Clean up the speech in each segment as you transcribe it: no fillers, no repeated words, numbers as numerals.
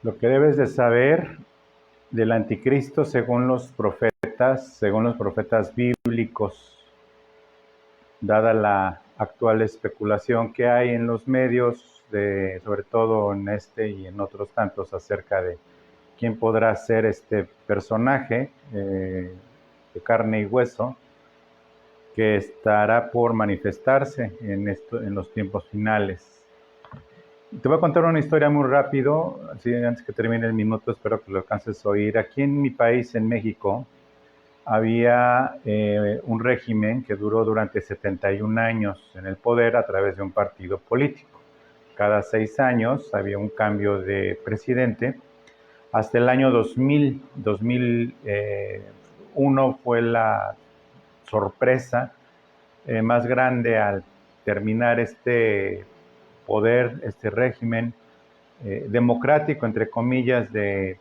Lo que debes de saber del anticristo según los profetas bíblicos, dada la actual especulación que hay en los medios, sobre todo en este y en otros tantos, acerca de quién podrá ser este personaje de carne y hueso que estará por manifestarse en los tiempos finales. Te voy a contar una historia muy rápido, así antes que termine el minuto, espero que lo alcances a oír. Aquí en mi país, en México, había un régimen que duró durante 71 años en el poder a través de un partido político. Cada 6 años había un cambio de presidente. Hasta el año 2001 fue la sorpresa más grande al terminar este poder, este régimen democrático, entre comillas, de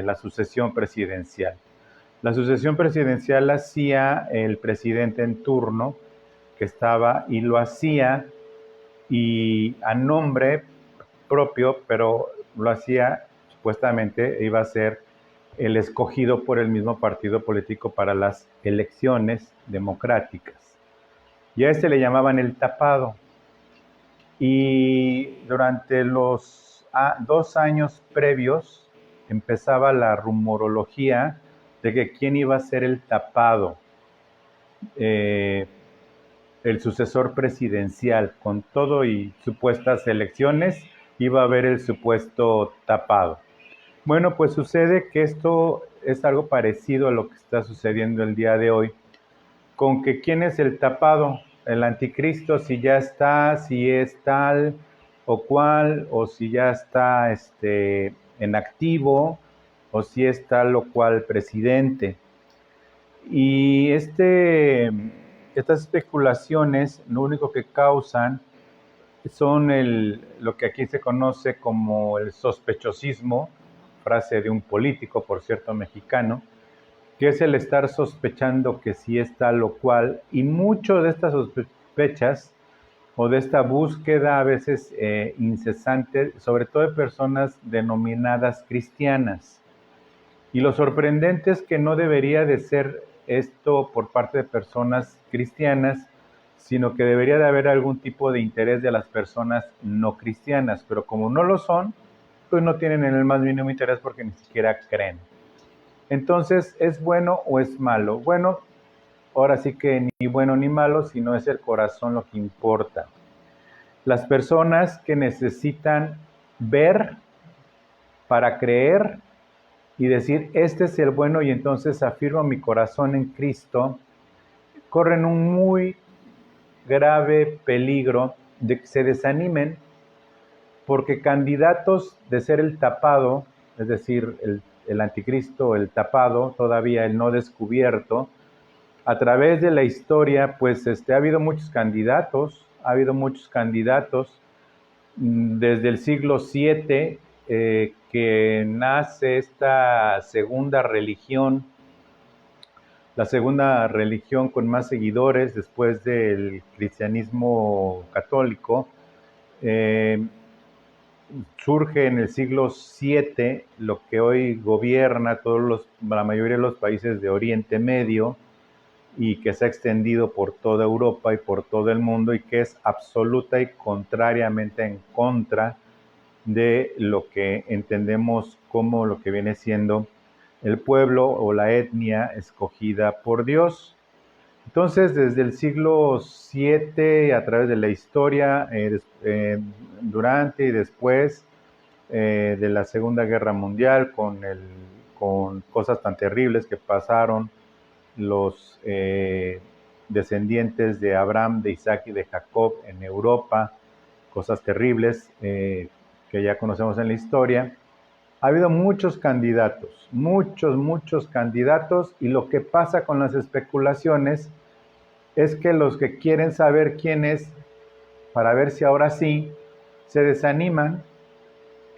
la sucesión presidencial. La sucesión presidencial la hacía el presidente en turno que estaba y lo hacía y a nombre propio, pero lo hacía supuestamente, iba a ser el escogido por el mismo partido político para las elecciones democráticas. Y a este le llamaban el tapado. Y durante los 2 años previos empezaba la rumorología de que quién iba a ser el tapado, eh, el sucesor presidencial, con todo y supuestas elecciones, iba a haber el supuesto tapado. Bueno, pues sucede que esto es algo parecido a lo que está sucediendo el día de hoy, con que quién es el tapado, el anticristo, si ya está, si es tal o cual, o si ya está en activo, o si es tal o cual presidente. Y estas especulaciones lo único que causan son lo que aquí se conoce como el sospechosismo, frase de un político, por cierto, mexicano, que es el estar sospechando que sí es tal o cual, y mucho de estas sospechas o de esta búsqueda a veces incesante, sobre todo de personas denominadas cristianas. Y lo sorprendente es que no debería de ser esto por parte de personas cristianas, sino que debería de haber algún tipo de interés de las personas no cristianas, pero como no lo son, pues no tienen el más mínimo interés porque ni siquiera creen. Entonces, ¿es bueno o es malo? Bueno, ahora sí que ni bueno ni malo, sino es el corazón lo que importa. Las personas que necesitan ver para creer y decir, este es el bueno y entonces afirmo mi corazón en Cristo, corren un muy grave peligro de que se desanimen porque candidatos de ser el tapado, es decir, el anticristo, el tapado, todavía el no descubierto, a través de la historia, pues ha habido muchos candidatos, desde el siglo VII, que nace esta segunda religión, la segunda religión con más seguidores después del cristianismo católico. Surge en el siglo VII lo que hoy gobierna la mayoría de los países de Oriente Medio, y que se ha extendido por toda Europa y por todo el mundo y que es absoluta y contrariamente en contra de lo que entendemos como lo que viene siendo el pueblo o la etnia escogida por Dios. Entonces, desde el siglo VII, a través de la historia, durante y después de la Segunda Guerra Mundial, con cosas tan terribles que pasaron los descendientes de Abraham, de Isaac y de Jacob en Europa, cosas terribles que ya conocemos en la historia. Ha habido muchos candidatos, y lo que pasa con las especulaciones es que los que quieren saber quién es, para ver si ahora sí, se desaniman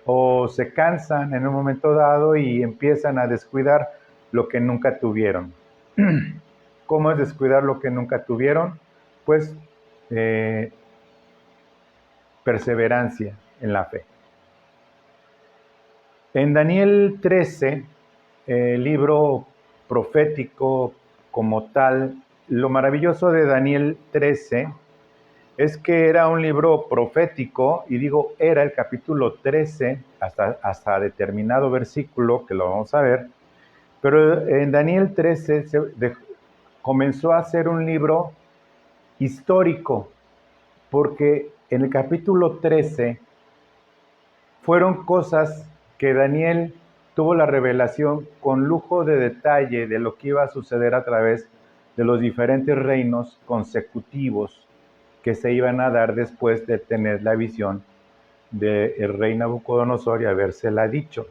o se cansan en un momento dado y empiezan a descuidar lo que nunca tuvieron. ¿Cómo es descuidar lo que nunca tuvieron? Pues perseverancia en la fe. En Daniel 13, libro profético como tal, lo maravilloso de Daniel 13 es que era un libro profético, y digo era el capítulo 13 hasta determinado versículo, que lo vamos a ver, pero en Daniel 13 comenzó a ser un libro histórico, porque en el capítulo 13 fueron cosas que Daniel tuvo la revelación con lujo de detalle de lo que iba a suceder a través de los diferentes reinos consecutivos que se iban a dar después de tener la visión del rey Nabucodonosor y habérsela dicho.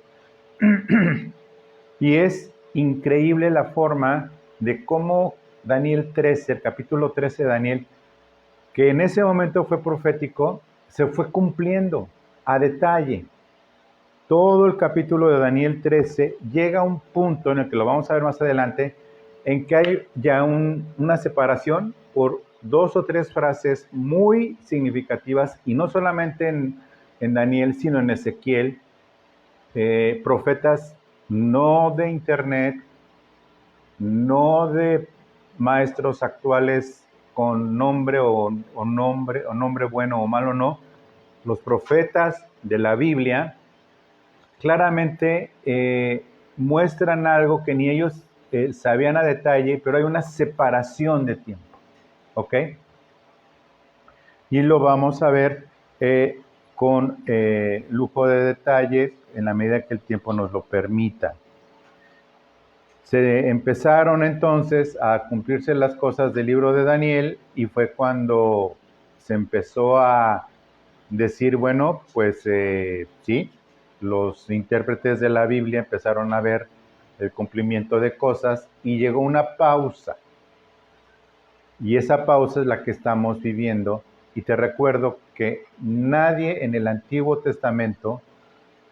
Y es increíble la forma de cómo Daniel 13, el capítulo 13 de Daniel, que en ese momento fue profético, se fue cumpliendo a detalle. Todo el capítulo de Daniel 13 llega a un punto en el que lo vamos a ver más adelante, en que hay ya una separación por 2 o 3 frases muy significativas, y no solamente en Daniel, sino en Ezequiel, profetas no de internet, no de maestros actuales con nombre o nombre bueno o malo, no. Los profetas de la Biblia claramente muestran algo que ni ellos sabían a detalle, pero hay una separación de tiempo, ¿ok? Y lo vamos a ver con lujo de detalles en la medida que el tiempo nos lo permita. Se empezaron entonces a cumplirse las cosas del libro de Daniel, y fue cuando se empezó a decir, bueno, pues sí, los intérpretes de la Biblia empezaron a ver el cumplimiento de cosas, y llegó una pausa. Y esa pausa es la que estamos viviendo. Y te recuerdo que nadie en el Antiguo Testamento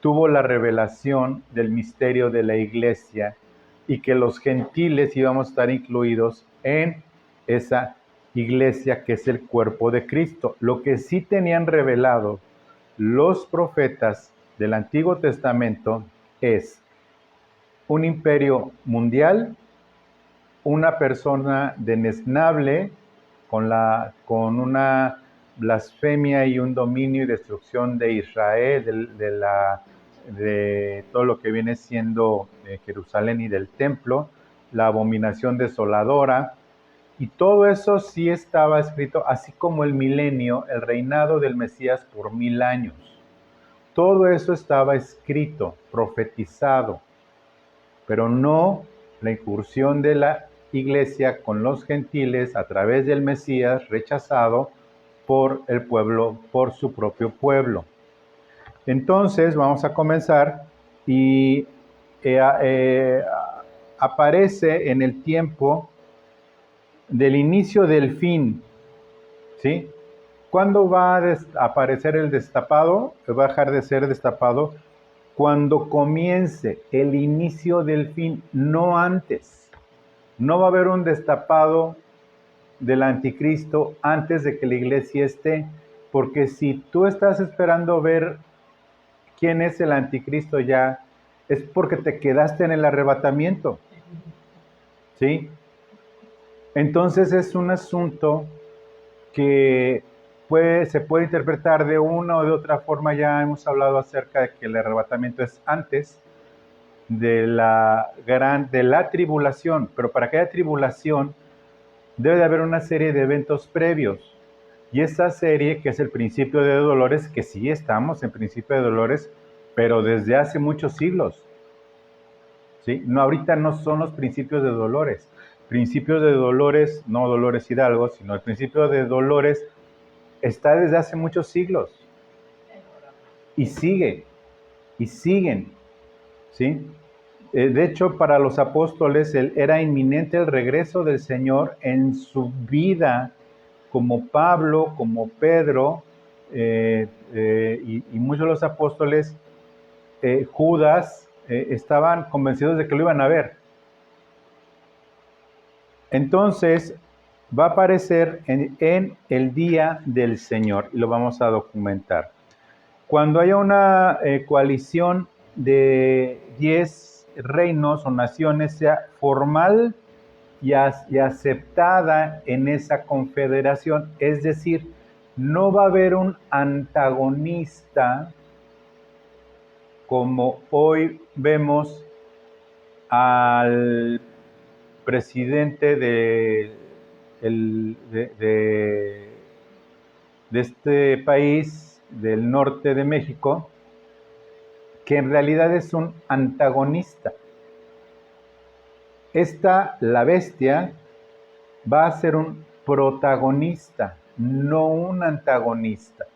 tuvo la revelación del misterio de la iglesia, y que los gentiles íbamos a estar incluidos en esa iglesia que es el cuerpo de Cristo. Lo que sí tenían revelado los profetas del Antiguo Testamento es un imperio mundial, una persona desnable con una blasfemia y un dominio y destrucción de Israel, de todo lo que viene siendo Jerusalén y del templo, la abominación desoladora, y todo eso sí estaba escrito, así como el milenio, el reinado del Mesías por 1000 años. Todo eso estaba escrito, profetizado, pero no la incursión de la iglesia con los gentiles a través del Mesías rechazado por el pueblo, por su propio pueblo. Entonces vamos a comenzar, y aparece en el tiempo del inicio del fin, ¿sí? ¿Cuándo va a aparecer el destapado? Va a dejar de ser destapado cuando comience el inicio del fin, no antes. No va a haber un destapado del anticristo antes de que la iglesia esté, porque si tú estás esperando ver quién es el anticristo ya, es porque te quedaste en el arrebatamiento, ¿sí? Entonces es un asunto que se puede interpretar de una o de otra forma. Ya hemos hablado acerca de que el arrebatamiento es antes de la tribulación, pero para que haya tribulación debe de haber una serie de eventos previos, y esa serie, que es el principio de dolores, que sí estamos en principio de dolores, pero desde hace muchos siglos, ¿sí? No, ahorita no son los principios de dolores. Principios de dolores, no Dolores Hidalgo, sino el principio de dolores está desde hace muchos siglos, y sigue, y siguen, ¿sí? De hecho, para los apóstoles era inminente el regreso del Señor en su vida, como Pablo, como Pedro, y muchos de los apóstoles, Judas, estaban convencidos de que lo iban a ver. Entonces, va a aparecer en el día del Señor, y lo vamos a documentar. Cuando haya una coalición de 10 reinos o naciones sea formal y aceptada en esa confederación. Es decir, no va a haber un antagonista como hoy vemos al presidente de este país del norte de México, que en realidad es un antagonista. La bestia, va a ser un protagonista, no un antagonista.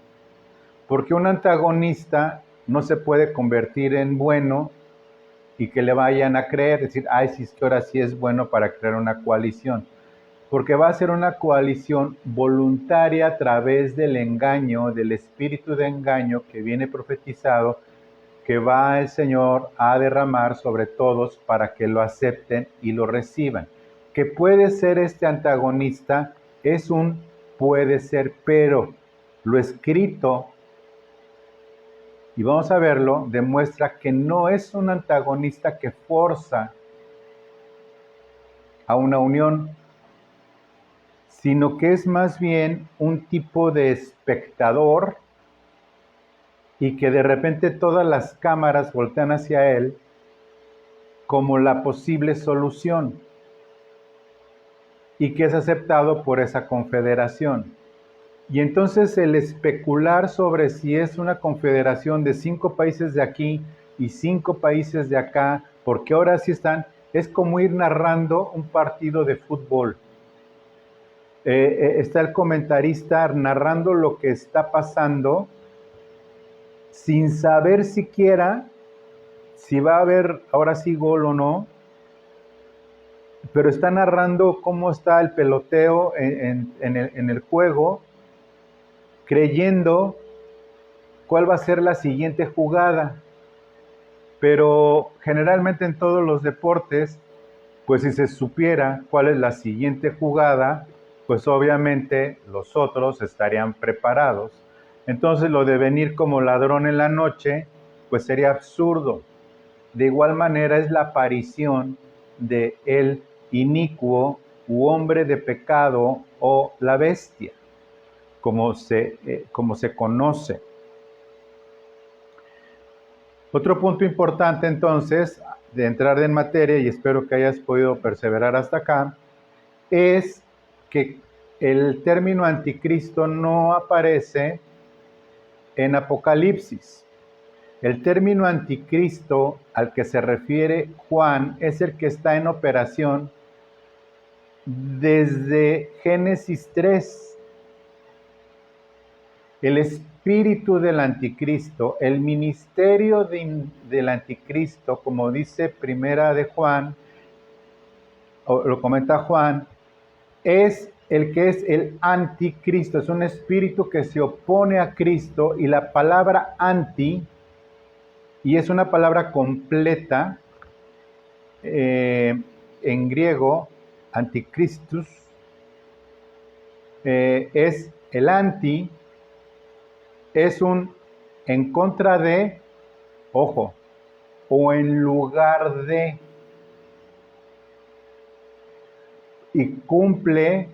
Porque un antagonista no se puede convertir en bueno y que le vayan a creer, decir, ay, si es que ahora sí es bueno para crear una coalición. Porque va a ser una coalición voluntaria a través del engaño, del espíritu de engaño que viene profetizado, que va el Señor a derramar sobre todos para que lo acepten y lo reciban. Que puede ser este antagonista, puede ser, pero lo escrito, y vamos a verlo, demuestra que no es un antagonista que forza a una unión, sino que es más bien un tipo de espectador y que de repente todas las cámaras voltean hacia él como la posible solución y que es aceptado por esa confederación. Y entonces el especular sobre si es una confederación de 5 países de aquí y 5 países de acá, porque ahora sí están, es como ir narrando un partido de fútbol. Está el comentarista narrando lo que está pasando sin saber siquiera si va a haber ahora sí gol o no, pero está narrando cómo está el peloteo en el juego, creyendo cuál va a ser la siguiente jugada. Pero generalmente en todos los deportes, pues si se supiera cuál es la siguiente jugada, pues obviamente los otros estarían preparados. Entonces lo de venir como ladrón en la noche, pues sería absurdo. De igual manera es la aparición de el inicuo u hombre de pecado o la bestia, como se conoce. Otro punto importante entonces, de entrar en materia, y espero que hayas podido perseverar hasta acá, es que el término anticristo no aparece en Apocalipsis. El término anticristo al que se refiere Juan es el que está en operación desde Génesis 3. El espíritu del anticristo, el ministerio del anticristo, como dice Primera de Juan, o lo comenta Juan, es el que es el anticristo, es un espíritu que se opone a Cristo, y la palabra anti, y es una palabra completa, en griego, anticristus, es el anti, es un en contra de, ojo, o en lugar de, y cumple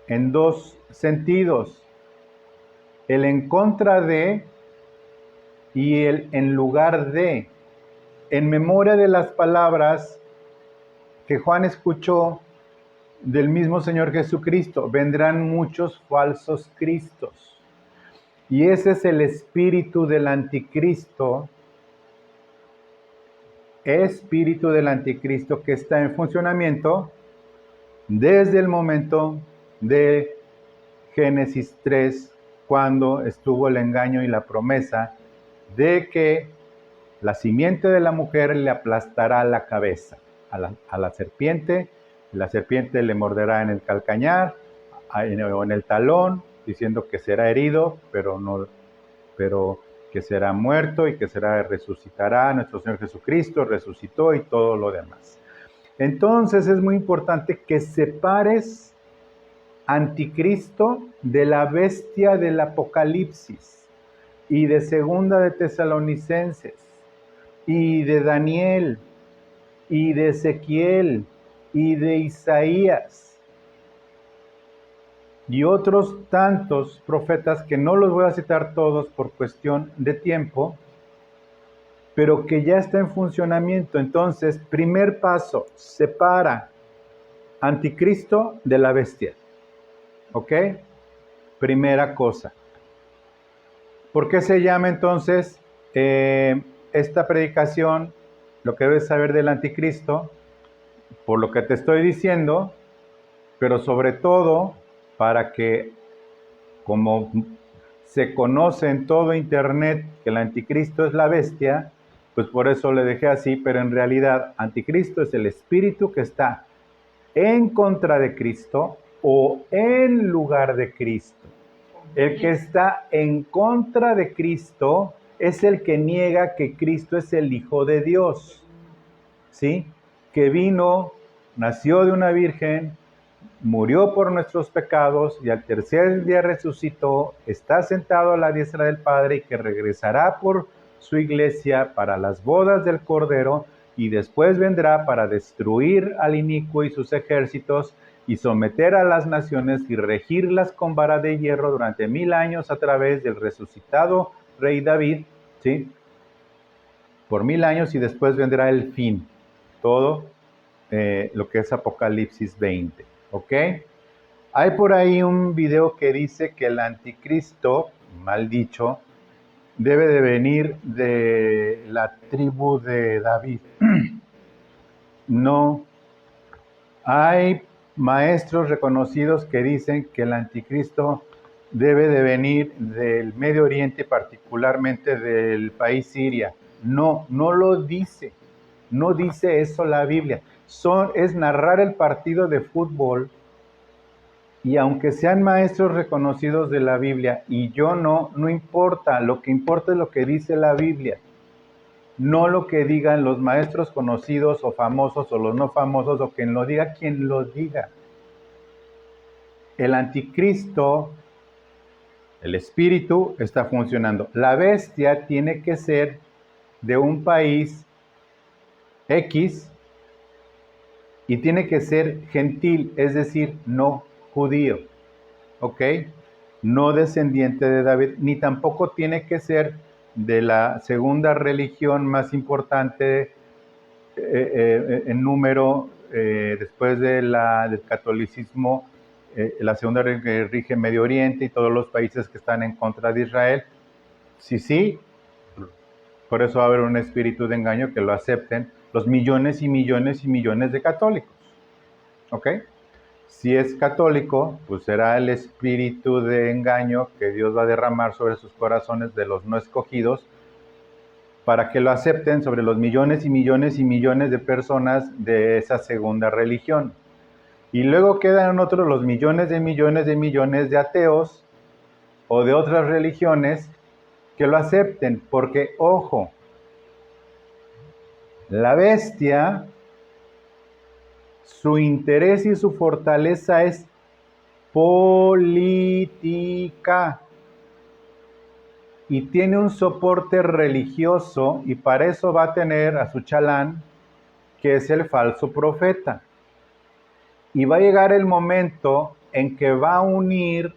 en dos sentidos, el en contra de y el en lugar de, en memoria de las palabras que Juan escuchó del mismo Señor Jesucristo: vendrán muchos falsos cristos. Y ese es el espíritu del anticristo, que está en funcionamiento desde el momento de Génesis 3, cuando estuvo el engaño y la promesa de que la simiente de la mujer le aplastará la cabeza a la serpiente, y la serpiente le morderá en el calcañar o en el talón, diciendo que será herido, pero que será muerto y que resucitará. Nuestro Señor Jesucristo resucitó y todo lo demás. Entonces es muy importante que separes anticristo de la bestia del Apocalipsis y de Segunda de Tesalonicenses, y de Daniel, y de Ezequiel, y de Isaías, y otros tantos profetas que no los voy a citar todos por cuestión de tiempo, pero que ya está en funcionamiento. Entonces, primer paso, separa anticristo de la bestia. ¿Ok? Primera cosa. ¿Por qué se llama entonces esta predicación, lo que debes saber del anticristo? Por lo que te estoy diciendo, pero sobre todo para que, como se conoce en todo internet que el anticristo es la bestia, pues por eso le dejé así, pero en realidad anticristo es el espíritu que está en contra de Cristo o en lugar de Cristo. El que está en contra de Cristo es el que niega que Cristo es el Hijo de Dios, ¿sí? Que vino, nació de una virgen, murió por nuestros pecados y al tercer día resucitó, está sentado a la diestra del Padre y que regresará por su iglesia para las bodas del Cordero y después vendrá para destruir al inicuo y sus ejércitos y someter a las naciones y regirlas con vara de hierro durante 1000 años a través del resucitado rey David, ¿sí? Por 1000 años y después vendrá el fin, todo lo que es Apocalipsis 20, ¿ok? Hay por ahí un video que dice que el anticristo, mal dicho, debe de venir de la tribu de David. No, hay maestros reconocidos que dicen que el anticristo debe de venir del Medio Oriente, particularmente del país Siria. No, no lo dice. No dice eso la Biblia. Es narrar el partido de fútbol y aunque sean maestros reconocidos de la Biblia y yo no importa. Lo que importa es lo que dice la Biblia. No lo que digan los maestros conocidos o famosos o los no famosos o quien lo diga, quien lo diga. El anticristo, el espíritu, está funcionando. La bestia tiene que ser de un país X y tiene que ser gentil, es decir, no judío, ¿ok? No descendiente de David, ni tampoco tiene que ser de la segunda religión más importante en número después del catolicismo, la segunda que rige Medio Oriente y todos los países que están en contra de Israel. Sí, por eso va a haber un espíritu de engaño que lo acepten los millones y millones y millones de católicos, ¿ok? Si es católico, pues será el espíritu de engaño que Dios va a derramar sobre sus corazones de los no escogidos para que lo acepten sobre los millones y millones y millones de personas de esa segunda religión. Y luego quedan otros los millones de millones de millones de ateos o de otras religiones que lo acepten, porque, ojo, la bestia, su interés y su fortaleza es política y tiene un soporte religioso y para eso va a tener a su chalán, que es el falso profeta. Y va a llegar el momento en que va a unir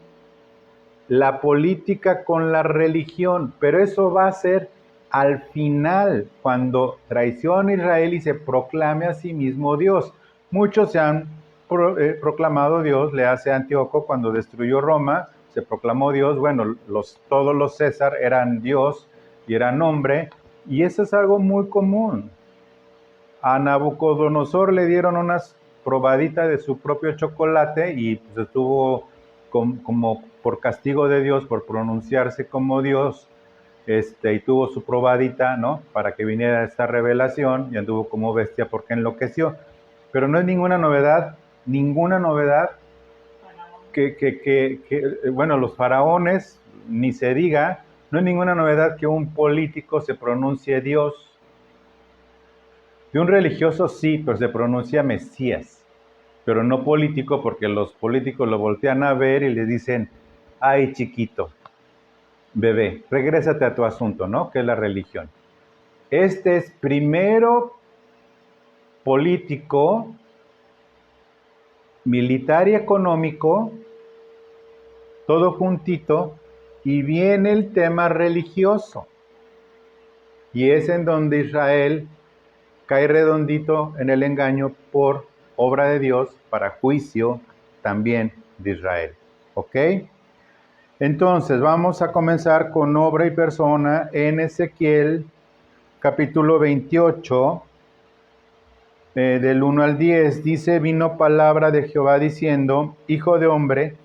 la política con la religión, pero eso va a ser al final, cuando traicione a Israel y se proclame a sí mismo Dios. Muchos se han proclamado Dios, le hace Antíoco cuando destruyó Roma, se proclamó Dios, bueno, todos los César eran Dios y eran hombre, y eso es algo muy común. A Nabucodonosor le dieron unas probaditas de su propio chocolate y pues estuvo como por castigo de Dios, por pronunciarse como Dios, y tuvo su probadita, ¿no? Para que viniera esta revelación y anduvo como bestia porque enloqueció. Pero no es ninguna novedad bueno, los faraones, ni se diga, no es ninguna novedad que un político se pronuncie Dios. De un religioso sí, pero se pronuncia Mesías, pero no político, porque los políticos lo voltean a ver y le dicen, ay chiquito, bebé, regrésate a tu asunto, ¿no? Que es la religión. Este es primero político, militar y económico, todo juntito, y viene el tema religioso. Y es en donde Israel cae redondito en el engaño por obra de Dios para juicio también de Israel. ¿Ok? Entonces vamos a comenzar con obra y persona en Ezequiel capítulo 28, del 1 al 10. Dice, vino palabra de Jehová diciendo, hijo de hombre,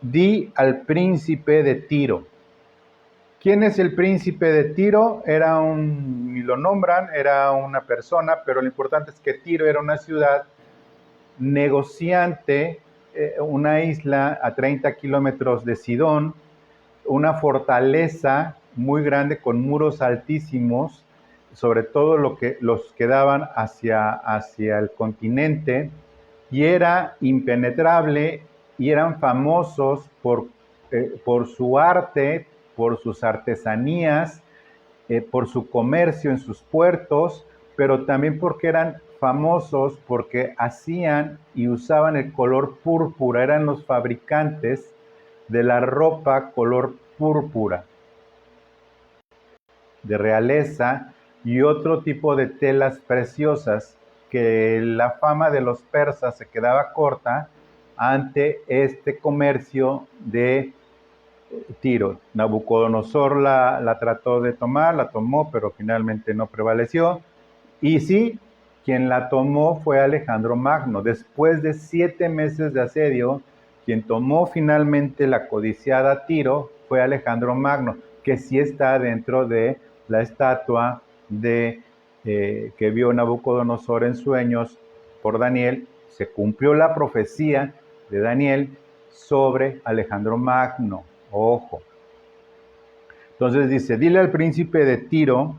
di al príncipe de Tiro. ¿Quién es el príncipe de Tiro? Ni lo nombran, era una persona, pero lo importante es que Tiro era una ciudad negociante, una isla a 30 kilómetros de Sidón, una fortaleza muy grande con muros altísimos, sobre todo los que daban hacia el continente, y era impenetrable, y eran famosos por su arte, por sus artesanías, por su comercio en sus puertos, pero también porque eran famosos porque hacían y usaban el color púrpura, eran los fabricantes de la ropa color púrpura, de realeza y otro tipo de telas preciosas, que la fama de los persas se quedaba corta ante este comercio de Tiro. Nabucodonosor la trató de tomar, la tomó, pero finalmente no prevaleció. Y sí, quien la tomó fue Alejandro Magno. Después de 7 meses de asedio, quien tomó finalmente la codiciada Tiro fue Alejandro Magno, que sí está dentro de la estatua que vio Nabucodonosor en sueños por Daniel. Se cumplió la profecía de Daniel sobre Alejandro Magno. Ojo. Entonces dice, dile al príncipe de Tiro,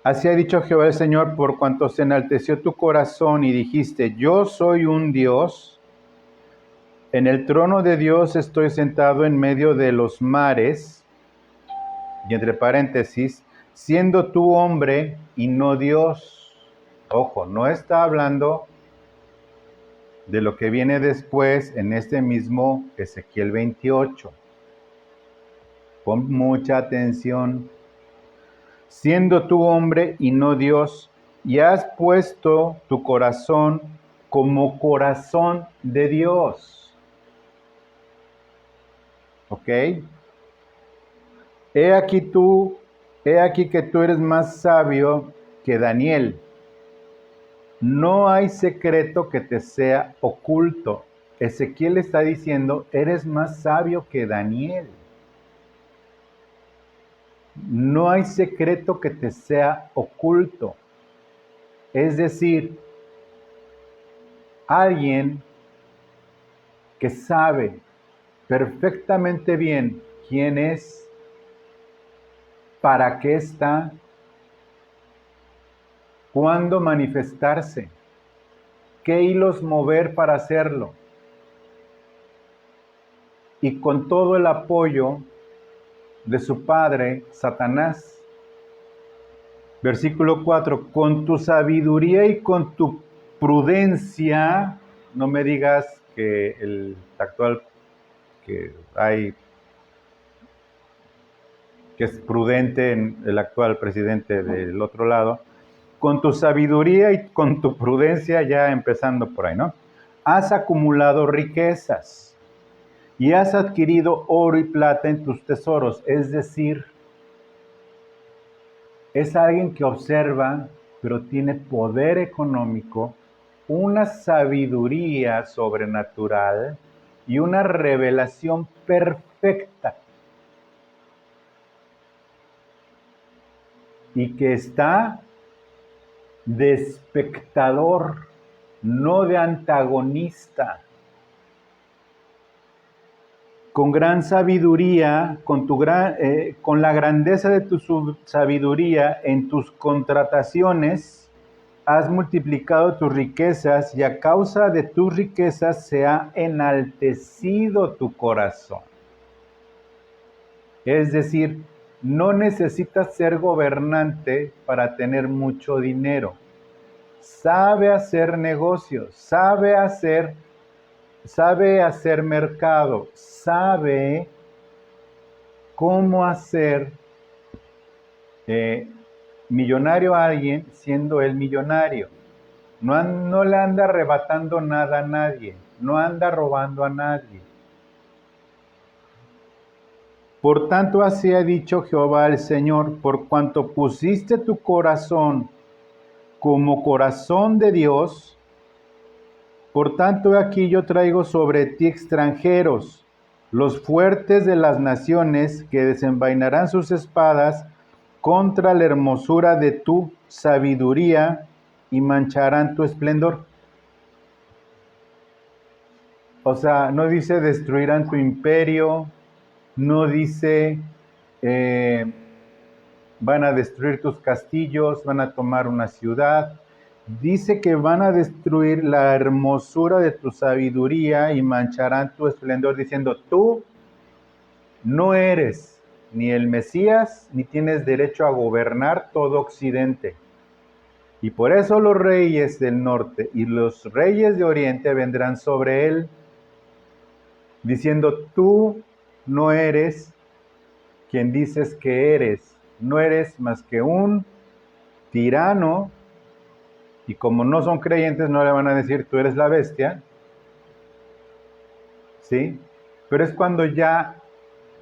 así ha dicho Jehová el Señor, por cuanto se enalteció tu corazón y dijiste, yo soy un Dios, en el trono de Dios estoy sentado en medio de los mares, y entre paréntesis, siendo tú hombre y no Dios. Ojo, no está hablando de lo que viene después en este mismo Ezequiel 28. Pon mucha atención. Siendo tú hombre y no Dios, y has puesto tu corazón como corazón de Dios. ¿Ok? He aquí que tú eres más sabio que Daniel. No hay secreto que te sea oculto. Ezequiel está diciendo, eres más sabio que Daniel. No hay secreto que te sea oculto. Es decir, alguien que sabe perfectamente bien quién es, para qué está, cuándo manifestarse, qué hilos mover para hacerlo. Y con todo el apoyo de su padre, Satanás. Versículo 4, con tu sabiduría y con tu prudencia, no me digas que el actual que hay, que es prudente en el actual presidente del otro lado, con tu sabiduría y con tu prudencia, ya empezando por ahí, ¿no? Has acumulado riquezas y has adquirido oro y plata en tus tesoros, es decir, es alguien que observa, pero tiene poder económico, una sabiduría sobrenatural y una revelación perfecta. Y que está de espectador, no de antagonista. Con gran sabiduría, con la grandeza de tu sabiduría en tus contrataciones, has multiplicado tus riquezas y a causa de tus riquezas se ha enaltecido tu corazón. Es decir, no necesitas ser gobernante para tener mucho dinero. Sabe hacer negocios, sabe hacer mercado, sabe cómo hacer millonario a alguien siendo él millonario. No le anda arrebatando nada a nadie, no anda robando a nadie. Por tanto, así ha dicho Jehová el Señor, por cuanto pusiste tu corazón como corazón de Dios, por tanto aquí yo traigo sobre ti extranjeros, los fuertes de las naciones, que desenvainarán sus espadas contra la hermosura de tu sabiduría y mancharán tu esplendor. O sea, no dice destruirán tu imperio, no dice van a destruir tus castillos, van a tomar una ciudad. Dice que van a destruir la hermosura de tu sabiduría y mancharán tu esplendor, diciendo, tú no eres ni el Mesías, ni tienes derecho a gobernar todo Occidente. Y por eso los reyes del norte y los reyes de oriente vendrán sobre él, diciendo, tú no eres quien dices que eres, no eres más que un tirano, y como no son creyentes no le van a decir, tú eres la bestia, ¿sí? Pero es cuando ya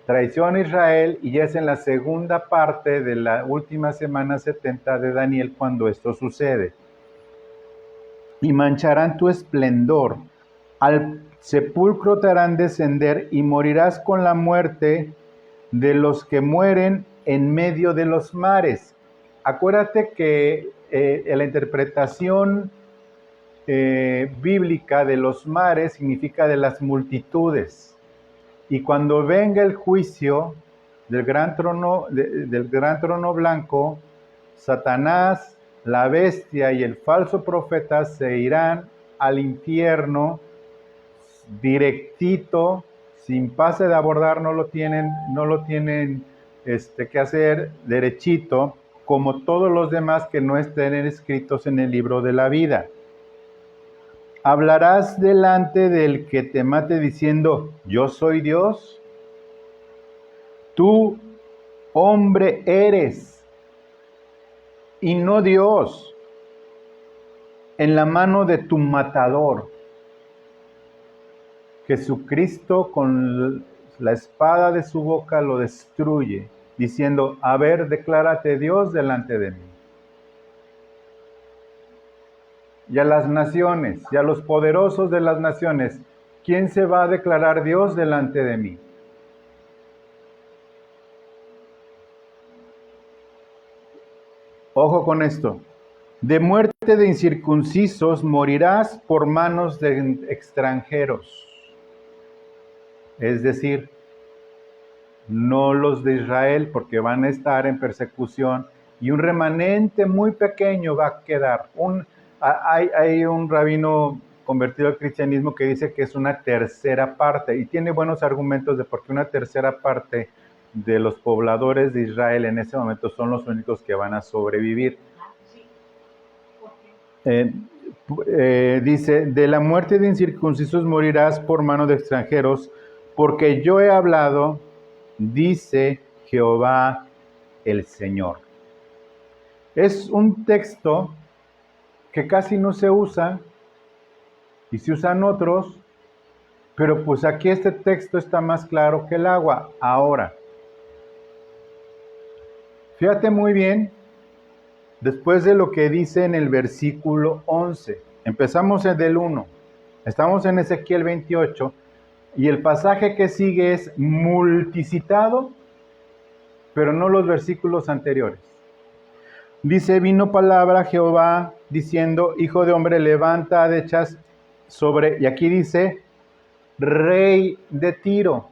traiciona a Israel y ya es en la segunda parte de la última semana 70 de Daniel cuando esto sucede. Y mancharán tu esplendor, al sepulcro te harán descender y morirás con la muerte de los que mueren en medio de los mares. Acuérdate que en la interpretación bíblica de los mares significa de las multitudes. Y cuando venga el juicio del gran trono blanco, Satanás, la bestia y el falso profeta se irán al infierno directito, sin pase de abordar, no lo tienen que hacer derechito, como todos los demás que no estén escritos en el libro de la vida. ¿Hablarás delante del que te mate diciendo, yo soy Dios? Tú, hombre, eres, y no Dios, en la mano de tu matador. Jesucristo con la espada de su boca lo destruye, diciendo, a ver, declárate Dios delante de mí. Y a las naciones, y a los poderosos de las naciones, ¿quién se va a declarar Dios delante de mí? Ojo con esto. De muerte de incircuncisos morirás por manos de extranjeros. Es decir, no los de Israel, porque van a estar en persecución, y un remanente muy pequeño va a quedar. Hay un rabino convertido al cristianismo que dice que es una tercera parte, y tiene buenos argumentos de por qué una tercera parte de los pobladores de Israel en ese momento son los únicos que van a sobrevivir. Dice, de la muerte de incircuncisos morirás por mano de extranjeros, porque yo he hablado, dice Jehová el Señor. Es un texto que casi no se usa, y se usan otros, pero pues aquí este texto está más claro que el agua. Ahora, fíjate muy bien, después de lo que dice en el versículo 11, empezamos del 1, estamos en Ezequiel 28, y el pasaje que sigue es multicitado, pero no los versículos anteriores. Dice, vino palabra Jehová diciendo, hijo de hombre, levanta dechas sobre, y aquí dice, rey de Tiro.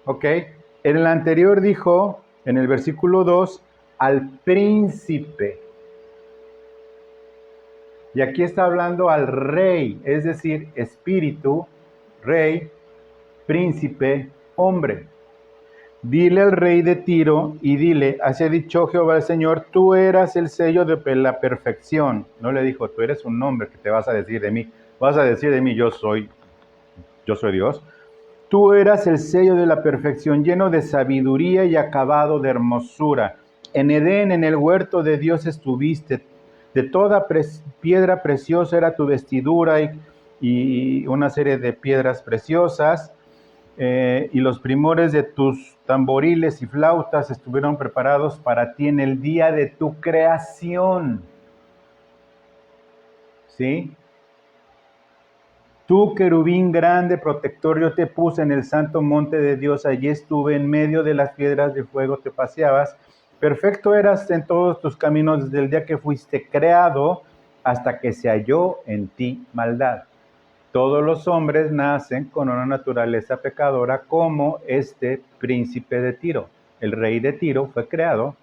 ¿Ok? En el anterior dijo, en el versículo 2, al príncipe. Y aquí está hablando al rey, es decir, espíritu, rey, príncipe, hombre. Dile al rey de Tiro y dile, así ha dicho Jehová el Señor, tú eras el sello de la perfección. No le dijo, tú eres un hombre que te vas a decir de mí. Vas a decir de mí, yo soy Dios. Tú eras el sello de la perfección, lleno de sabiduría y acabado de hermosura. En Edén, en el huerto de Dios estuviste. De toda piedra preciosa era tu vestidura y una serie de piedras preciosas. Y los primores de tus tamboriles y flautas estuvieron preparados para ti en el día de tu creación. ¿Sí? Tú, querubín grande, protector, yo te puse en el santo monte de Dios, allí estuve en medio de las piedras de fuego, te paseabas. Perfecto eras en todos tus caminos desde el día que fuiste creado hasta que se halló en ti maldad. Todos los hombres nacen con una naturaleza pecadora como este príncipe de Tiro. El rey de Tiro fue creado,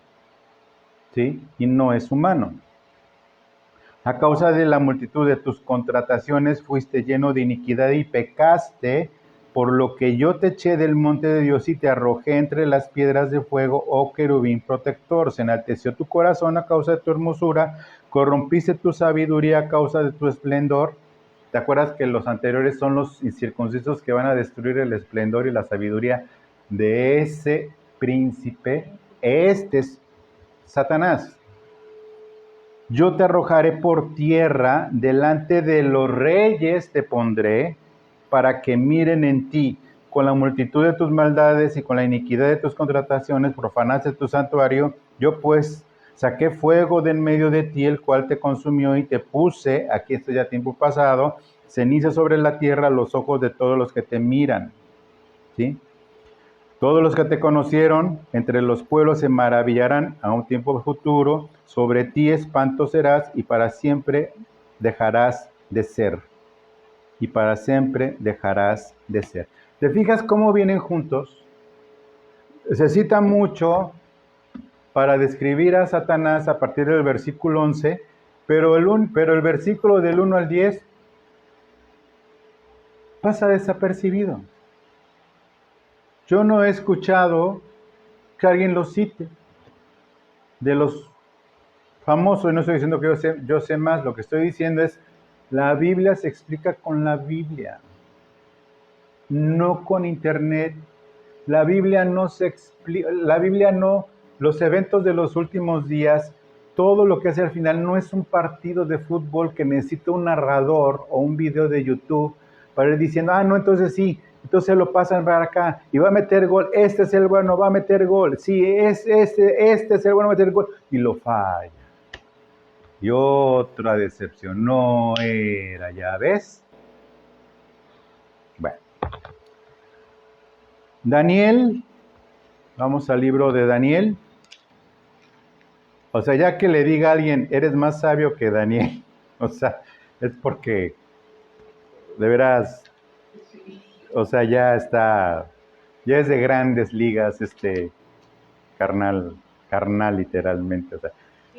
¿sí? Y no es humano. A causa de la multitud de tus contrataciones fuiste lleno de iniquidad y pecaste, por lo que yo te eché del monte de Dios y te arrojé entre las piedras de fuego, oh querubín protector. Se enalteció tu corazón a causa de tu hermosura, corrompiste tu sabiduría a causa de tu esplendor. ¿Te acuerdas que los anteriores son los incircuncisos que van a destruir el esplendor y la sabiduría de ese príncipe? Este es Satanás. Yo te arrojaré por tierra, delante de los reyes te pondré, para que miren en ti. Con la multitud de tus maldades y con la iniquidad de tus contrataciones profanaste tu santuario. Yo pues saqué fuego de en medio de ti, el cual te consumió, y te puse, aquí esto ya tiempo pasado, ceniza sobre la tierra a los ojos de todos los que te miran. ¿Sí? Todos los que te conocieron entre los pueblos se maravillarán a un tiempo futuro. Sobre ti espanto serás y para siempre dejarás de ser. Y para siempre dejarás de ser. ¿Te fijas cómo vienen juntos? Se cita mucho para describir a Satanás a partir del versículo 11, pero el versículo del 1 al 10 pasa desapercibido. Yo no he escuchado que alguien lo cite. De los famosos, y no estoy diciendo que yo sé más, lo que estoy diciendo es, la Biblia se explica con la Biblia, no con internet. La Biblia no se explica, la Biblia no, los eventos de los últimos días, todo lo que hace al final no es un partido de fútbol que necesita un narrador o un video de YouTube para ir diciendo, no, entonces sí, entonces lo pasan para acá y va a meter gol, este es el bueno, va a meter gol, sí, este es el bueno, va a meter gol, y lo falla. Y otra decepción, no era, ¿ya ves? Bueno. Daniel, vamos al libro de Daniel. O sea, ya que le diga a alguien, eres más sabio que Daniel, o sea, es porque, de veras, o sea, ya es de grandes ligas carnal literalmente, o sea,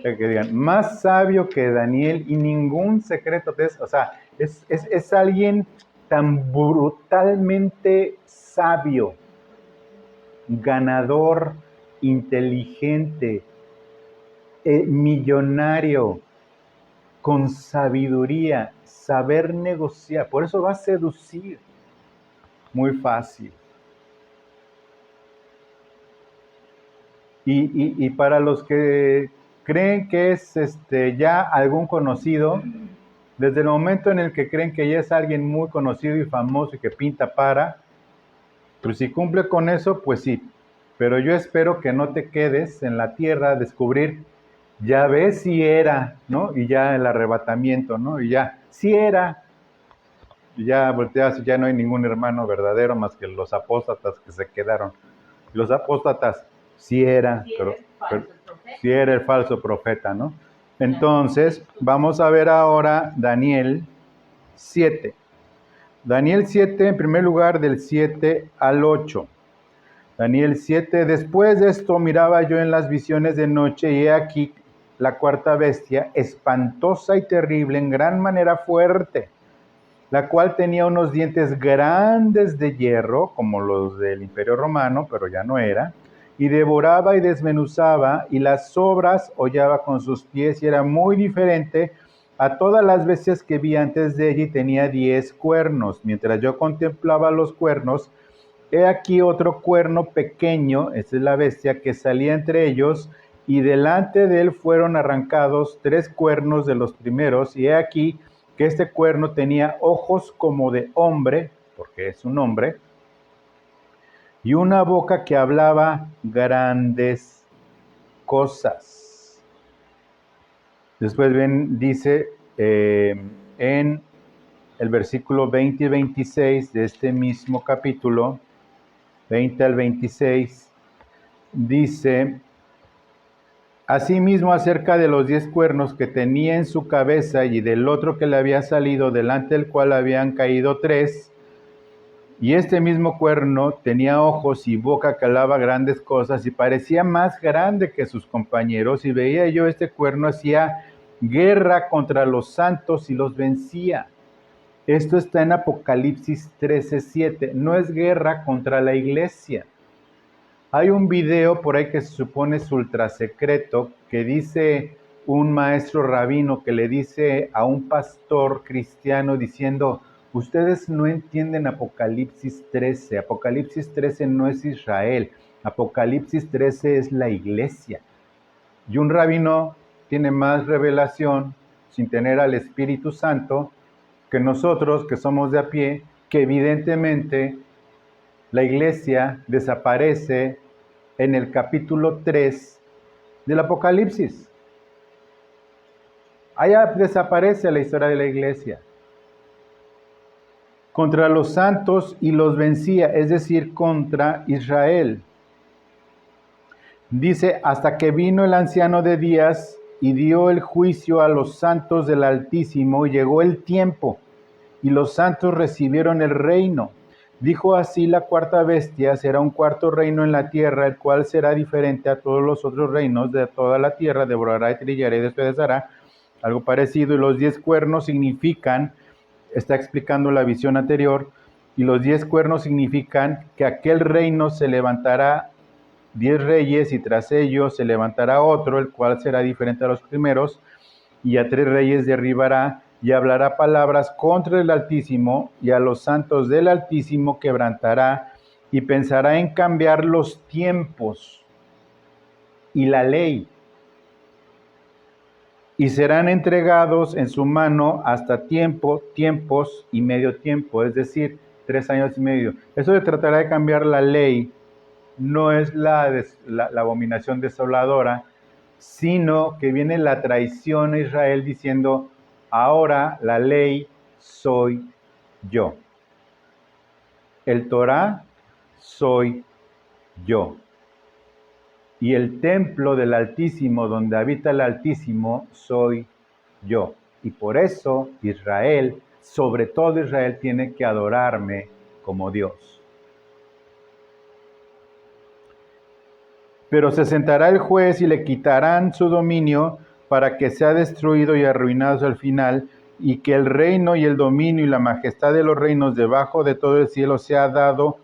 que digan, más sabio que Daniel y ningún secreto de eso, o sea, es alguien tan brutalmente sabio, ganador, inteligente, millonario, con sabiduría, saber negociar, por eso va a seducir muy fácil. Y para los que creen que es ya algún conocido, desde el momento en el que creen que ya es alguien muy conocido y famoso y que pinta para, pues si cumple con eso, pues sí. Pero yo espero que no te quedes en la tierra a descubrir, ya ves si era, ¿no? Y ya el arrebatamiento, ¿no? Y ya, si era. Y ya volteas y ya no hay ningún hermano verdadero más que los apóstatas que se quedaron. Los apóstatas sí era, pero sí era el falso profeta, ¿no? Entonces, vamos a ver ahora Daniel 7. Daniel 7, en primer lugar, del 7 al 8. Daniel 7, después de esto miraba yo en las visiones de noche y he aquí la cuarta bestia, espantosa y terrible, en gran manera fuerte, la cual tenía unos dientes grandes de hierro, como los del Imperio Romano, pero ya no era, y devoraba y desmenuzaba, y las sobras hollaba con sus pies, y era muy diferente a todas las bestias que vi antes de ella, y tenía 10 cuernos. Mientras yo contemplaba los cuernos, he aquí otro cuerno pequeño, esta es la bestia, que salía entre ellos, y delante de él fueron arrancados 3 cuernos de los primeros, y he aquí que este cuerno tenía ojos como de hombre, porque es un hombre, y una boca que hablaba grandes cosas. Después dice en el versículo 20 y 26 de este mismo capítulo, 20 al 26, dice: asimismo acerca de los 10 cuernos que tenía en su cabeza y del otro que le había salido, delante del cual habían caído 3, y este mismo cuerno tenía ojos y boca que hablaba grandes cosas, y parecía más grande que sus compañeros, y veía yo este cuerno hacía guerra contra los santos y los vencía. Esto está en Apocalipsis 13:7. No es guerra contra la iglesia. Hay un video por ahí que se supone es ultra secreto, que dice un maestro rabino que le dice a un pastor cristiano diciendo: ustedes no entienden Apocalipsis 13. Apocalipsis 13 no es Israel. Apocalipsis 13 es la iglesia. Y un rabino tiene más revelación sin tener al Espíritu Santo que nosotros, que somos de a pie, que evidentemente la iglesia desaparece en el capítulo 3 del Apocalipsis. Allá desaparece la historia de la iglesia. Contra los santos y los vencía, es decir, contra Israel. Dice: hasta que vino el anciano de días y dio el juicio a los santos del Altísimo, y llegó el tiempo, y los santos recibieron el reino. Dijo así la cuarta bestia: será un cuarto reino en la tierra, el cual será diferente a todos los otros reinos de toda la tierra, devorará y trillará y despedazará. Algo parecido. Y los 10 cuernos significan, está explicando la visión anterior, y los 10 cuernos significan que aquel reino se levantará 10 reyes, y tras ellos se levantará otro, el cual será diferente a los primeros, y a 3 reyes derribará, y hablará palabras contra el Altísimo, y a los santos del Altísimo quebrantará, y pensará en cambiar los tiempos y la ley, y serán entregados en su mano hasta tiempos y medio tiempo, es decir, 3 años y medio. Eso de tratará de cambiar la ley no es la abominación desoladora, sino que viene la traición a Israel diciendo: ahora la ley soy yo. El Torá soy yo. Y el templo del Altísimo, donde habita el Altísimo, soy yo. Y por eso Israel, sobre todo Israel, tiene que adorarme como Dios. Pero se sentará el juez y le quitarán su dominio para que sea destruido y arruinado al final, y que el reino y el dominio y la majestad de los reinos debajo de todo el cielo sea dado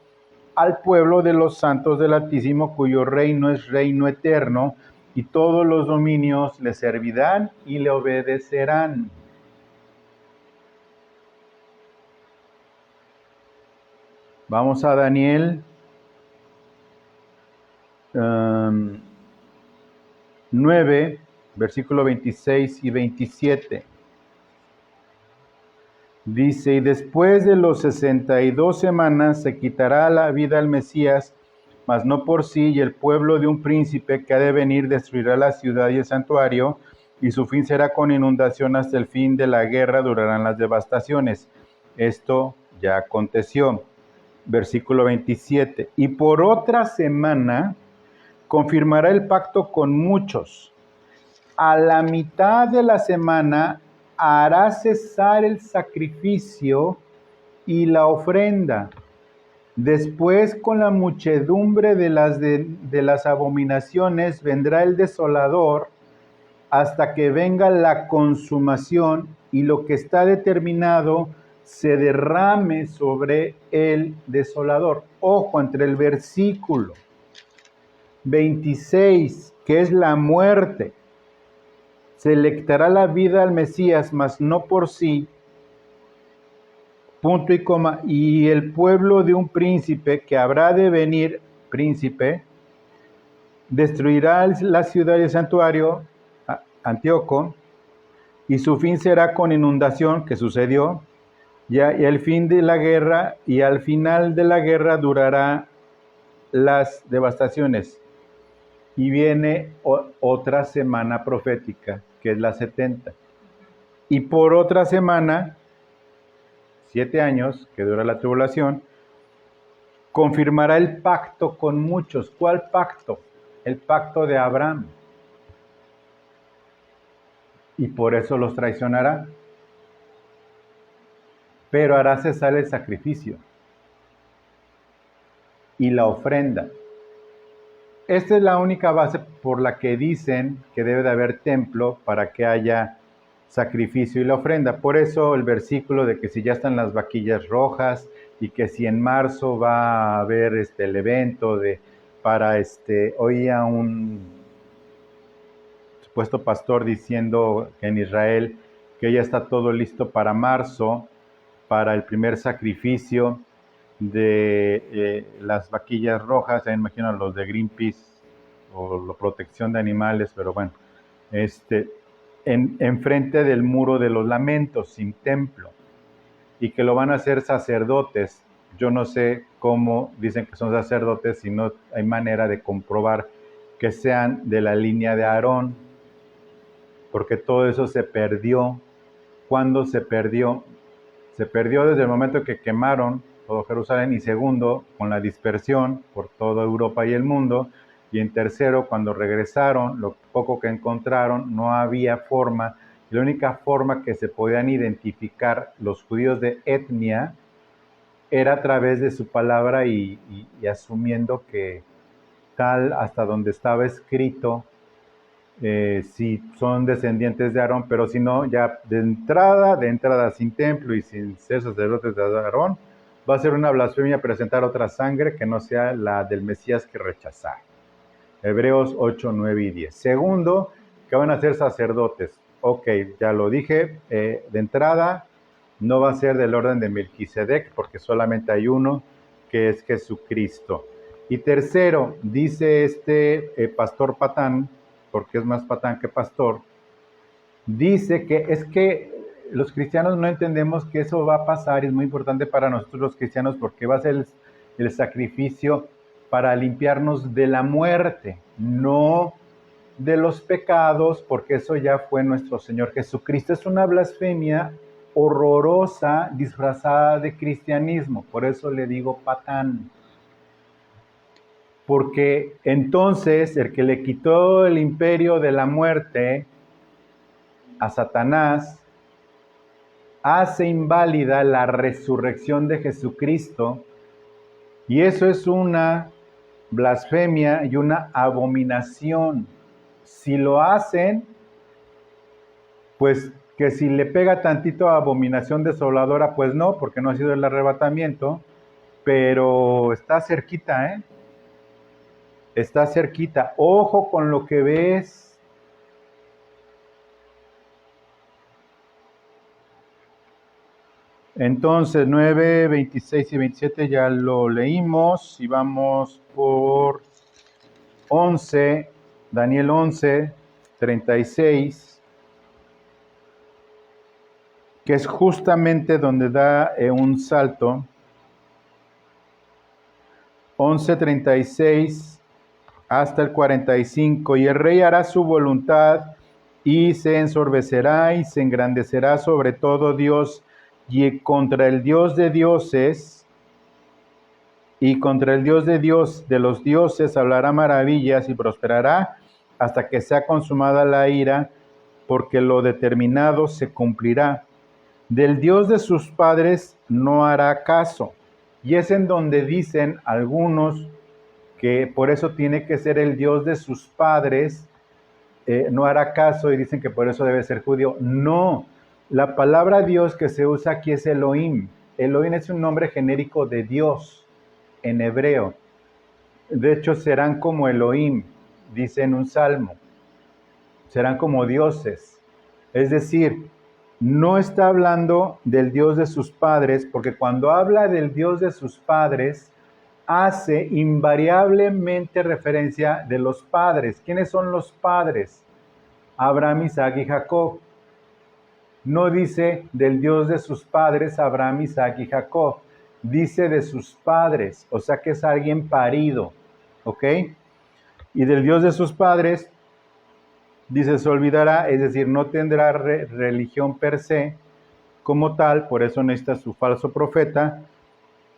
al pueblo de los santos del Altísimo, cuyo reino es reino eterno, y todos los dominios le servirán y le obedecerán. Vamos a Daniel 9, versículo 26 y 27. Dice: y después de los 62 semanas se quitará la vida al Mesías, mas no por sí, y el pueblo de un príncipe que ha de venir destruirá la ciudad y el santuario, y su fin será con inundación. Hasta el fin de la guerra durarán las devastaciones. Esto ya aconteció. Versículo 27. Y por otra semana confirmará el pacto con muchos. A la mitad de la semana hará cesar el sacrificio y la ofrenda. Después, con la muchedumbre de las abominaciones, vendrá el desolador, hasta que venga la consumación, y lo que está determinado se derrame sobre el desolador. Ojo, entre el versículo 26, que es la muerte, se le quitará la vida al Mesías, mas no por sí, punto y coma, y el pueblo de un príncipe que habrá de venir, príncipe, destruirá la ciudad y el santuario, Antíoco, y su fin será con inundación, que sucedió, y el fin de la guerra, y al final de la guerra durará las devastaciones. Y viene otra semana profética, que es la 70. Y por otra semana, 7 años, que dura la tribulación, confirmará el pacto con muchos. ¿Cuál pacto? El pacto de Abraham. Y por eso los traicionará. Pero hará cesar el sacrificio y la ofrenda. Esta es la única base por la que dicen que debe de haber templo para que haya sacrificio y la ofrenda. Por eso el versículo de que si ya están las vaquillas rojas y que si en marzo va a haber el evento oía un supuesto pastor diciendo que en Israel que ya está todo listo para marzo, para el primer sacrificio de las vaquillas rojas. Ya imagino a los de Greenpeace o la protección de animales, pero bueno, enfrente del muro de los lamentos, sin templo, y que lo van a hacer sacerdotes. Yo no sé cómo dicen que son sacerdotes si no hay manera de comprobar que sean de la línea de Aarón, porque todo eso se perdió. ¿Cuándo se perdió? Se perdió desde el momento que quemaron todo Jerusalén, y segundo, con la dispersión por toda Europa y el mundo, y en tercero, cuando regresaron, lo poco que encontraron, no había forma. La única forma que se podían identificar los judíos de etnia era a través de su palabra y asumiendo que tal hasta donde estaba escrito, si son descendientes de Aarón, pero si no, ya de entrada sin templo y sin ser sacerdotes de Aarón, va a ser una blasfemia presentar otra sangre que no sea la del Mesías que rechazaron. Hebreos 8, 9 y 10. Segundo, que van a ser sacerdotes. Ok, ya lo dije, de entrada, no va a ser del orden de Melquisedec, porque solamente hay uno, que es Jesucristo. Y tercero, dice pastor Patán, porque es más patán que pastor, dice que es que los cristianos no entendemos que eso va a pasar, y es muy importante para nosotros los cristianos porque va a ser el sacrificio para limpiarnos de la muerte, no de los pecados, porque eso ya fue nuestro Señor Jesucristo. Es una blasfemia horrorosa disfrazada de cristianismo, por eso le digo patán. Porque entonces el que le quitó el imperio de la muerte a Satanás hace inválida la resurrección de Jesucristo, y eso es una blasfemia y una abominación. Si lo hacen, pues que si le pega tantito a abominación desoladora, pues no, porque no ha sido el arrebatamiento, pero está cerquita, está cerquita. Ojo con lo que ves. Entonces, 9, 26 y 27 ya lo leímos, y vamos por 11, Daniel 11, 36, que es justamente donde da un salto. 11, 36 hasta el 45, y el rey hará su voluntad y se ensorbecerá y se engrandecerá sobre todo Dios, y contra el Dios de dioses y contra el Dios de los dioses hablará maravillas y prosperará hasta que sea consumada la ira, porque lo determinado se cumplirá. Del Dios de sus padres no hará caso. Y es en donde dicen algunos que por eso tiene que ser el Dios de sus padres, no hará caso, y dicen que por eso debe ser judío. No, La palabra Dios que se usa aquí es Elohim. Elohim es un nombre genérico de Dios en hebreo. De hecho, serán como Elohim, dice en un salmo. Serán como dioses. Es decir, no está hablando del Dios de sus padres, porque cuando habla del Dios de sus padres, hace invariablemente referencia de los padres. ¿Quiénes son los padres? Abraham, Isaac y Jacob. No dice del Dios de sus padres, Abraham, Isaac y Jacob. Dice de sus padres, o sea que es alguien parido, ¿ok? Y del Dios de sus padres, dice, se olvidará, es decir, no tendrá religión per se como tal, por eso necesita su falso profeta,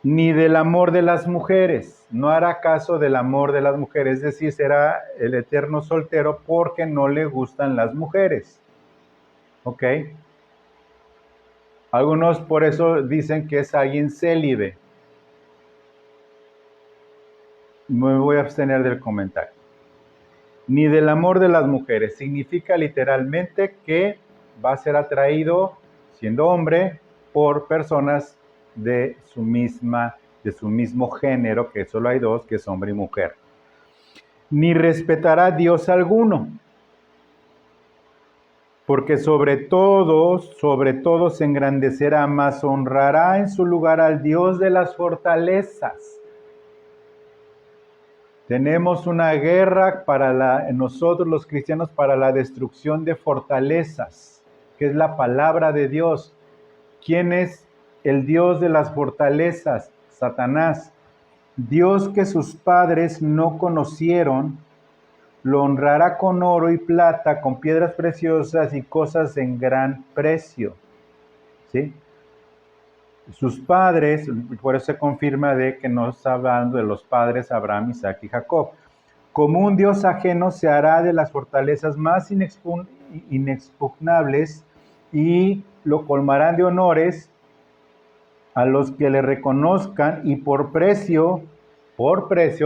ni del amor de las mujeres, no hará caso del amor de las mujeres, es decir, será el eterno soltero porque no le gustan las mujeres, ¿ok? Algunos por eso dicen que es alguien célibe. Me voy a abstener del comentario. Ni del amor de las mujeres. Significa literalmente que va a ser atraído, siendo hombre, por personas de su mismo género, que solo hay dos, que es hombre y mujer. Ni respetará a Dios alguno, porque sobre todo se engrandecerá, mas honrará en su lugar al Dios de las fortalezas. Tenemos una guerra nosotros los cristianos para la destrucción de fortalezas, que es la palabra de Dios. ¿Quién es el Dios de las fortalezas? Satanás. Dios que sus padres no conocieron, lo honrará con oro y plata, con piedras preciosas y cosas en gran precio. ¿Sí? Sus padres, por eso se confirma de que no está hablando de los padres Abraham, Isaac y Jacob. Como un Dios ajeno se hará de las fortalezas más inexpugnables y lo colmarán de honores a los que le reconozcan y por precio,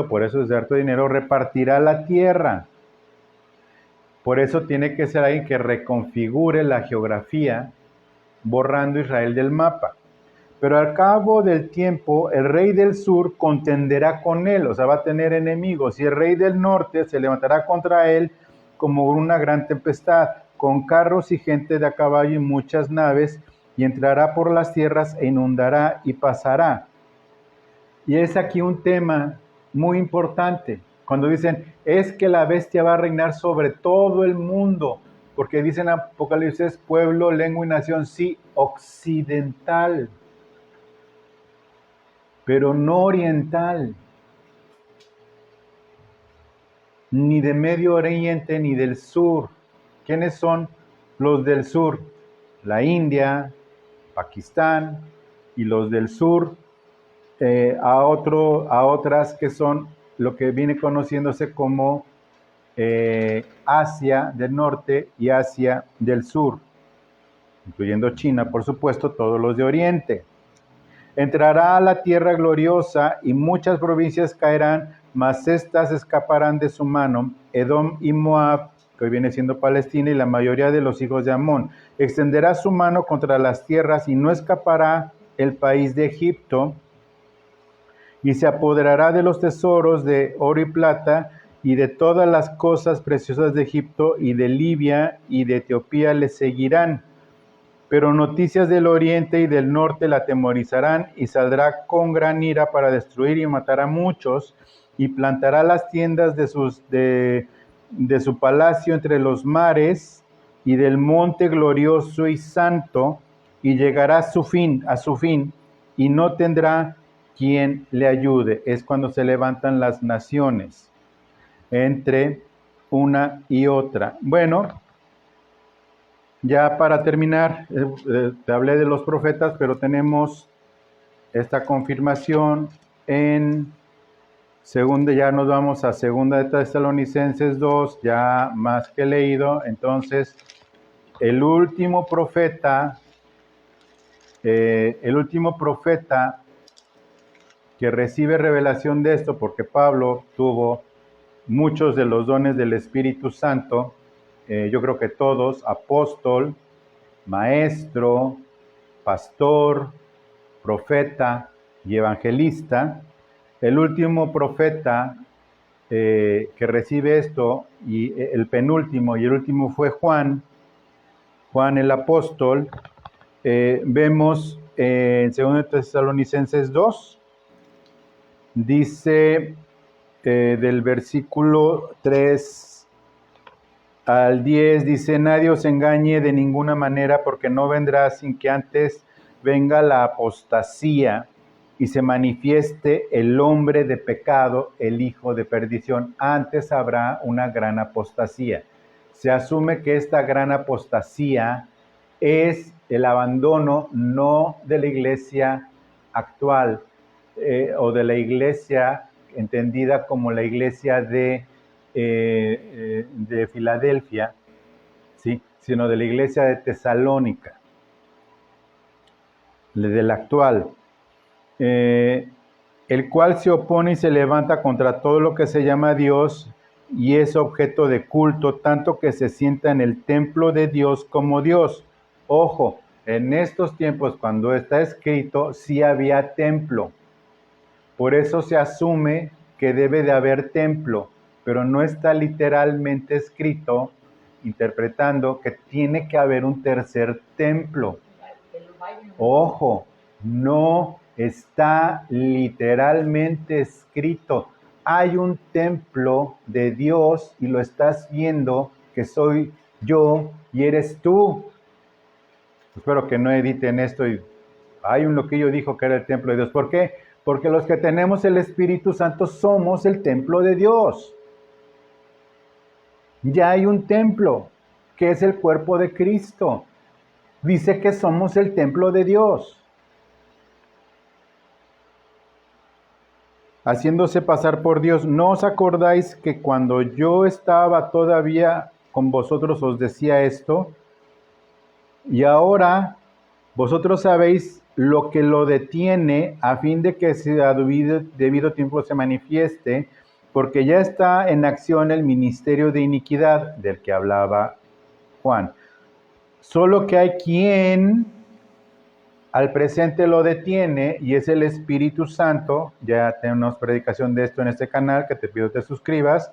por eso es de harto dinero, repartirá la tierra. Por eso tiene que ser alguien que reconfigure la geografía, borrando Israel del mapa. Pero al cabo del tiempo, el rey del sur contenderá con él, o sea, va a tener enemigos, y el rey del norte se levantará contra él como una gran tempestad, con carros y gente de a caballo y muchas naves, y entrará por las tierras e inundará y pasará. Y es aquí un tema muy importante, cuando dicen, es que la bestia va a reinar sobre todo el mundo, porque dicen Apocalipsis, pueblo, lengua y nación, sí, occidental, pero no oriental, ni de Medio Oriente, ni del sur. ¿Quiénes son los del sur? La India, Pakistán, y los del sur, a otras que son lo que viene conociéndose como Asia del norte y Asia del sur, incluyendo China, por supuesto, todos los de Oriente. Entrará a la tierra gloriosa y muchas provincias caerán, mas éstas escaparán de su mano. Edom y Moab, que hoy viene siendo Palestina, y la mayoría de los hijos de Amón. Extenderá su mano contra las tierras y no escapará el país de Egipto, y se apoderará de los tesoros de oro y plata y de todas las cosas preciosas de Egipto y de Libia y de Etiopía le seguirán. Pero noticias del oriente y del norte la atemorizarán y saldrá con gran ira para destruir y matar a muchos y plantará las tiendas de su palacio entre los mares y del monte glorioso y santo y llegará a su fin y no tendrá quien le ayude. Es cuando se levantan las naciones entre una y otra. Bueno, ya para terminar, te hablé de los profetas, pero tenemos esta confirmación en segunda, ya nos vamos a segunda de Tesalonicenses 2, ya más que leído. Entonces, el último profeta que recibe revelación de esto, porque Pablo tuvo muchos de los dones del Espíritu Santo, yo creo que todos, apóstol, maestro, pastor, profeta y evangelista. El último profeta que recibe esto, y el penúltimo y el último fue Juan el apóstol. Vemos en 2 Tesalonicenses 2, dice del versículo 3 al 10, dice: nadie os engañe de ninguna manera, porque no vendrá sin que antes venga la apostasía y se manifieste el hombre de pecado, el hijo de perdición. Antes habrá una gran apostasía. Se asume que esta gran apostasía es el abandono no de la iglesia actual o de la iglesia entendida como la iglesia de Filadelfia, ¿sí? Sino de la iglesia de Tesalónica, de la actual, el cual se opone y se levanta contra todo lo que se llama Dios y es objeto de culto, tanto que se sienta en el templo de Dios como Dios. Ojo, en estos tiempos, cuando está escrito, sí había templo. Por eso se asume que debe de haber templo, pero no está literalmente escrito, interpretando que tiene que haber un tercer templo. Ojo, no está literalmente escrito. Hay un templo de Dios y lo estás viendo, que soy yo y eres tú. Espero que no editen esto y hay un loquillo dijo que era el templo de Dios. ¿Por qué? Porque los que tenemos el Espíritu Santo somos el templo de Dios. Ya hay un templo, que es el cuerpo de Cristo. Dice que somos el templo de Dios. Haciéndose pasar por Dios. ¿No os acordáis que cuando yo estaba todavía con vosotros os decía esto? Y ahora vosotros sabéis lo que lo detiene, a fin de que a debido tiempo se manifieste, porque ya está en acción el ministerio de iniquidad del que hablaba Juan. Solo que hay quien al presente lo detiene, y es el Espíritu Santo. Ya tenemos predicación de esto en este canal, que te pido te suscribas,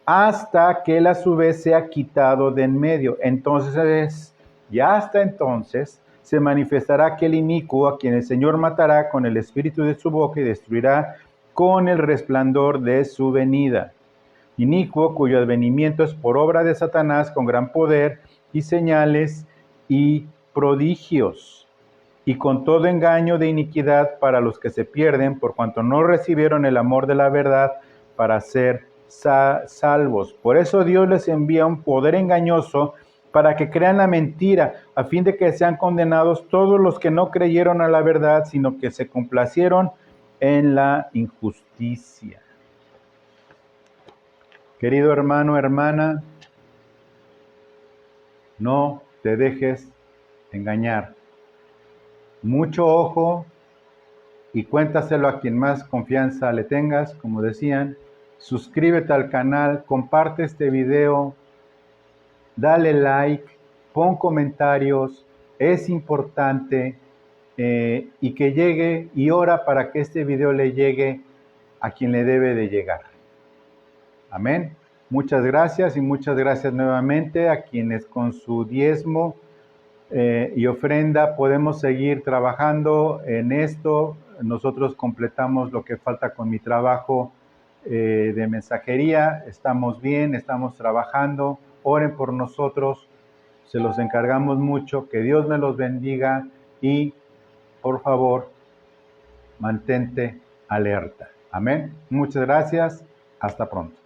hasta que él a su vez sea quitado de en medio. Entonces, ya hasta entonces, se manifestará aquel inicuo a quien el Señor matará con el espíritu de su boca y destruirá con el resplandor de su venida. Inicuo cuyo advenimiento es por obra de Satanás con gran poder y señales y prodigios, y con todo engaño de iniquidad para los que se pierden, por cuanto no recibieron el amor de la verdad para ser salvos. Por eso Dios les envía un poder engañoso para que crean la mentira, a fin de que sean condenados todos los que no creyeron a la verdad, sino que se complacieron en la injusticia. Querido hermano, hermana, no te dejes engañar. Mucho ojo y cuéntaselo a quien más confianza le tengas, como decían. Suscríbete al canal, comparte este video, dale like, pon comentarios, es importante, y que llegue, y ora para que este video le llegue a quien le debe de llegar. Amén. Muchas gracias, y muchas gracias nuevamente a quienes con su diezmo y ofrenda podemos seguir trabajando en esto. Nosotros completamos lo que falta con mi trabajo de mensajería. Estamos bien, estamos trabajando. Oren por nosotros, se los encargamos mucho. Que Dios me los bendiga y por favor, mantente alerta. Amén. Muchas gracias. Hasta pronto.